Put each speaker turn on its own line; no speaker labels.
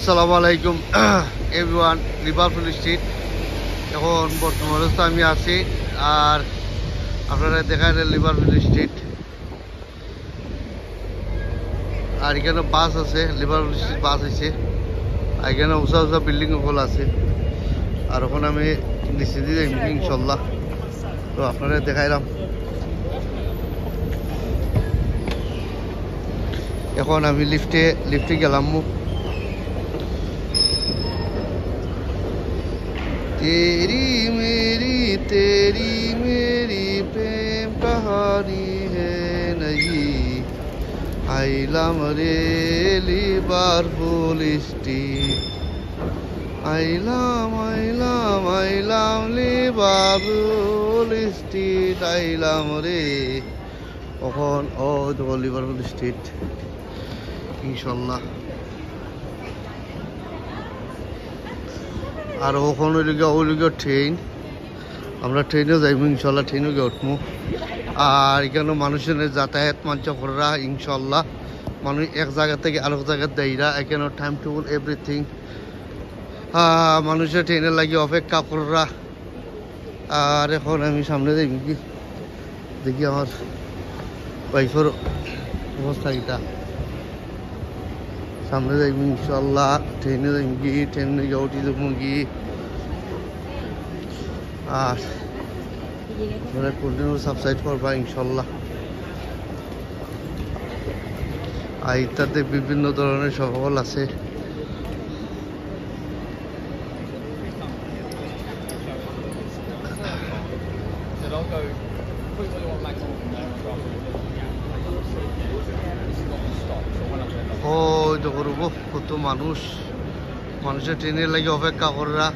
আসসালামু আলাইকুম everyone. Liverpool street এখন বর্তমান অবস্থা আমি আছি। আর আপনারা দেখায় লিভারপুল স্ট্রিট, আর এখানে বাস আছে। লিভারপুল স্ট্রিট বাস আছে, আর এখানে উঁচা উঁচা বিল্ডিং গুলো আছে। আর ওখানে আমি নিচে দিয়ে যাই ইনশাল্লাহ। তো আপনারা দেখাইলাম। এখন আমি লিফটে গেলাম। तेरी मेरी प्रेम कहानी है नहीं। आइलाम रे लिवरपूल स्ट्रीट, आइलाम लिवरपूल स्ट्रीट, आइलाम रे। এখন দেখো লিভারপুল স্ট্রিট ইনশাল্লাহ। আর ওখানে ওইদিকে ট্রেন, আমরা ট্রেনেও যাইব ইনশাল্লাহ, ট্রেনেও গিয়ে উঠবো। আর এখানে মানুষের যাতায়াত মাঞ্চ করা ইনশাল্লাহ। মানুষ এক জায়গা থেকে আরেক জায়গায় দেয়রা, এখানে টাইম টেবল এভরিথিং। মানুষের ট্রেনের লাগে অপেক্ষা করা। আর এখন আমি সামনে দেখি কি দেখি আমার ওয়াইফের অবস্থা এটা। সামনে যাইব ইনশাল্লাহ, ট্রেনে যাইব কি, ট্রেনে গিয়ে উঠি যাবো কি। আর কন্টিনিউ সাবস্ক্রাইব করবা ইনশাল্লাহ। আর ইত্যাদি বিভিন্ন ধরনের সকল আছে। ও তো করবো কত মানুষের ট্রেনের লাগে অপেক্ষা করা।